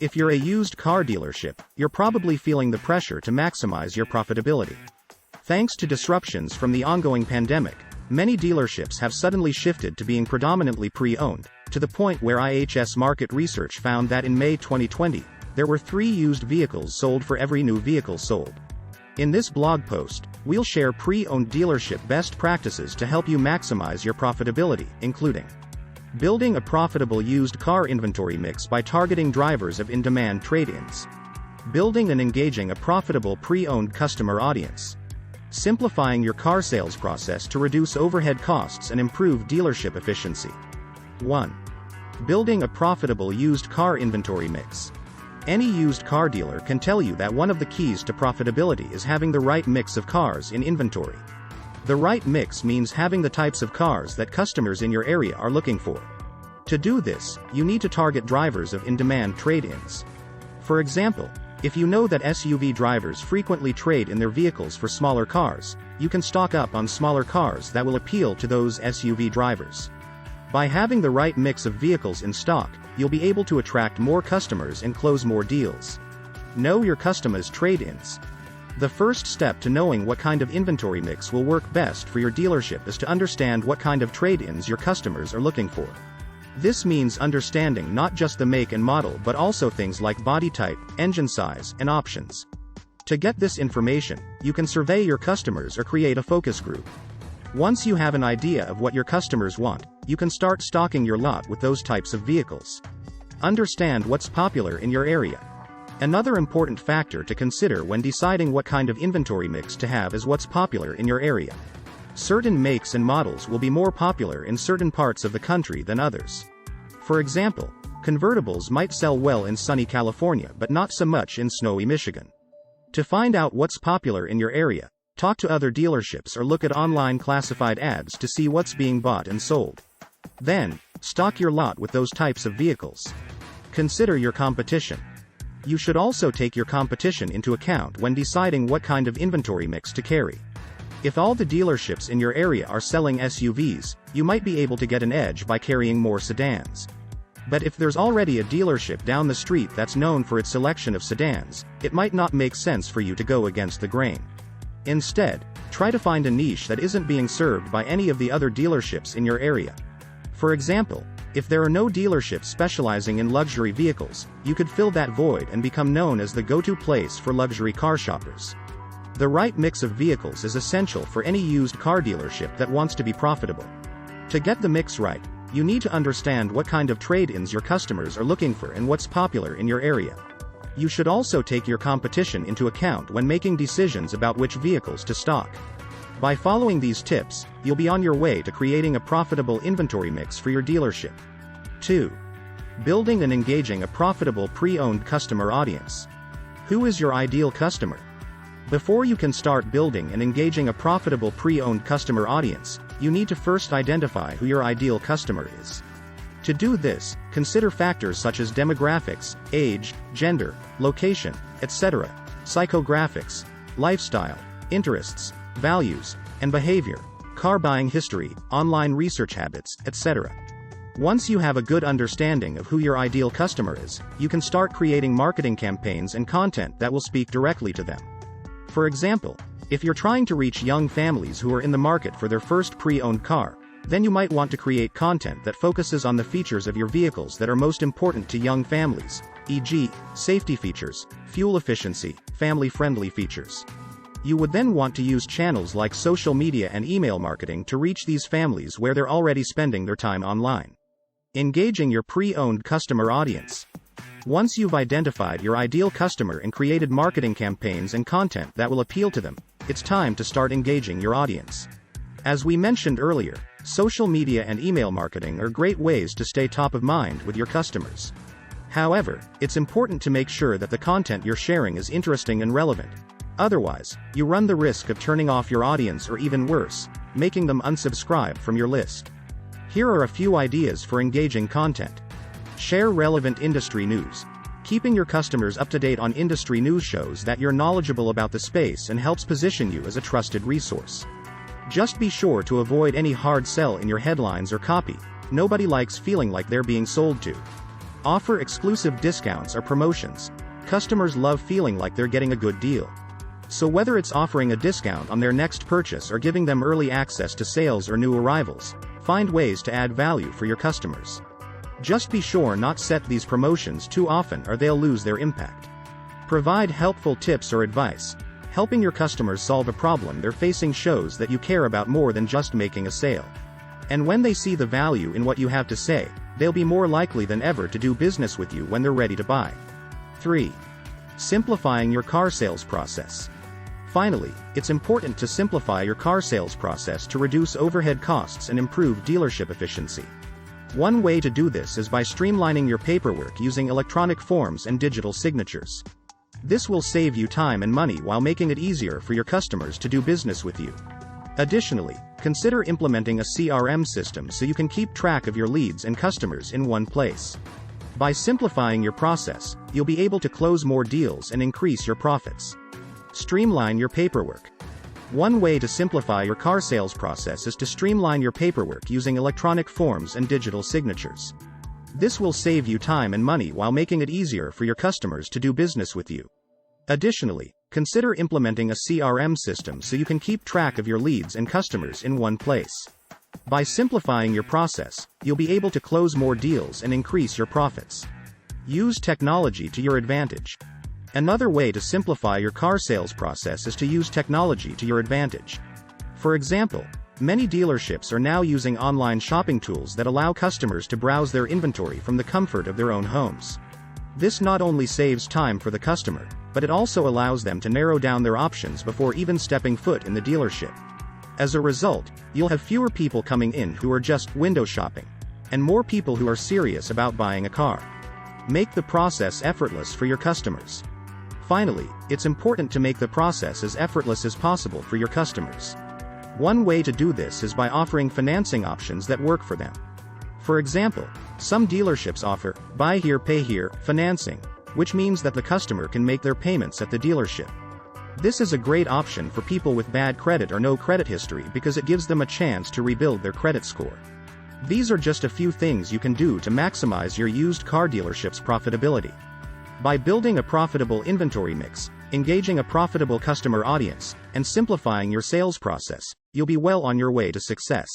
If you're a used car dealership, you're probably feeling the pressure to maximize your profitability. Thanks to disruptions from the ongoing pandemic, many dealerships have suddenly shifted to being predominantly pre-owned, to the point where IHS Markit research found that in May 2020, there were 3 used vehicles sold for every new vehicle sold. In this blog post, we'll share pre-owned dealership best practices to help you maximize your profitability, including building a profitable used car inventory mix by targeting drivers of in-demand trade-ins, building and engaging a profitable pre-owned customer audience, simplifying your car sales process to reduce overhead costs and improve dealership efficiency. 1. Building a profitable used car inventory mix. Any used car dealer can tell you that one of the keys to profitability is having the right mix of cars in inventory. The right mix means having the types of cars that customers in your area are looking for. To do this, you need to target drivers of in-demand trade-ins. For example, if you know that SUV drivers frequently trade in their vehicles for smaller cars, you can stock up on smaller cars that will appeal to those SUV drivers. By having the right mix of vehicles in stock, you'll be able to attract more customers and close more deals. Know your customers' trade-ins. The first step to knowing what kind of inventory mix will work best for your dealership is to understand what kind of trade-ins your customers are looking for. This means understanding not just the make and model but also things like body type, engine size, and options. To get this information, you can survey your customers or create a focus group. Once you have an idea of what your customers want, you can start stocking your lot with those types of vehicles. Understand what's popular in your area. Another important factor to consider when deciding what kind of inventory mix to have is what's popular in your area. Certain makes and models will be more popular in certain parts of the country than others. For example, convertibles might sell well in sunny California but not so much in snowy Michigan. To find out what's popular in your area, talk to other dealerships or look at online classified ads to see what's being bought and sold. Then, stock your lot with those types of vehicles. Consider your competition. You should also take your competition into account when deciding what kind of inventory mix to carry. If all the dealerships in your area are selling SUVs, you might be able to get an edge by carrying more sedans. But if there's already a dealership down the street that's known for its selection of sedans, it might not make sense for you to go against the grain. Instead, try to find a niche that isn't being served by any of the other dealerships in your area. For example, if there are no dealerships specializing in luxury vehicles, you could fill that void and become known as the go-to place for luxury car shoppers. The right mix of vehicles is essential for any used car dealership that wants to be profitable. To get the mix right, you need to understand what kind of trade-ins your customers are looking for and what's popular in your area. You should also take your competition into account when making decisions about which vehicles to stock. By following these tips, you'll be on your way to creating a profitable inventory mix for your dealership. 2. Building and engaging a profitable pre-owned customer audience. Who is your ideal customer? Before you can start building and engaging a profitable pre-owned customer audience, you need to first identify who your ideal customer is. To do this, consider factors such as demographics, age, gender, location, etc., psychographics, lifestyle, interests, values, and behavior, car buying history, online research habits, etc. Once you have a good understanding of who your ideal customer is, you can start creating marketing campaigns and content that will speak directly to them. For example, if you're trying to reach young families who are in the market for their first pre-owned car, then you might want to create content that focuses on the features of your vehicles that are most important to young families, e.g., safety features, fuel efficiency, family-friendly features. You would then want to use channels like social media and email marketing to reach these families where they're already spending their time online. Engaging your pre-owned customer audience. Once you've identified your ideal customer and created marketing campaigns and content that will appeal to them, it's time to start engaging your audience. As we mentioned earlier, social media and email marketing are great ways to stay top of mind with your customers. However, it's important to make sure that the content you're sharing is interesting and relevant. Otherwise, you run the risk of turning off your audience or even worse, making them unsubscribe from your list. Here are a few ideas for engaging content. Share relevant industry news. Keeping your customers up to date on industry news shows that you're knowledgeable about the space and helps position you as a trusted resource. Just be sure to avoid any hard sell in your headlines or copy. Nobody likes feeling like they're being sold to. Offer exclusive discounts or promotions. Customers love feeling like they're getting a good deal. So whether it's offering a discount on their next purchase or giving them early access to sales or new arrivals, find ways to add value for your customers. Just be sure not set these promotions too often or they'll lose their impact. Provide helpful tips or advice. Helping your customers solve a problem they're facing shows that you care about more than just making a sale. And when they see the value in what you have to say, they'll be more likely than ever to do business with you when they're ready to buy. 3. Simplifying your car sales process. Finally, it's important to simplify your car sales process to reduce overhead costs and improve dealership efficiency. One way to do this is by streamlining your paperwork using electronic forms and digital signatures. This will save you time and money while making it easier for your customers to do business with you. Additionally, consider implementing a CRM system so you can keep track of your leads and customers in one place. By simplifying your process, you'll be able to close more deals and increase your profits. Streamline your paperwork. One way to simplify your car sales process is to streamline your paperwork using electronic forms and digital signatures. This will save you time and money while making it easier for your customers to do business with you. Additionally, consider implementing a CRM system so you can keep track of your leads and customers in one place. By simplifying your process, you'll be able to close more deals and increase your profits. Use technology to your advantage. Another way to simplify your car sales process is to use technology to your advantage. For example, many dealerships are now using online shopping tools that allow customers to browse their inventory from the comfort of their own homes. This not only saves time for the customer, but it also allows them to narrow down their options before even stepping foot in the dealership. As a result, you'll have fewer people coming in who are just window shopping, and more people who are serious about buying a car. Make the process effortless for your customers. Finally, it's important to make the process as effortless as possible for your customers. One way to do this is by offering financing options that work for them. For example, some dealerships offer buy here, pay here financing, which means that the customer can make their payments at the dealership. This is a great option for people with bad credit or no credit history because it gives them a chance to rebuild their credit score. These are just a few things you can do to maximize your used car dealership's profitability. By building a profitable inventory mix, engaging a profitable customer audience, and simplifying your sales process, you'll be well on your way to success.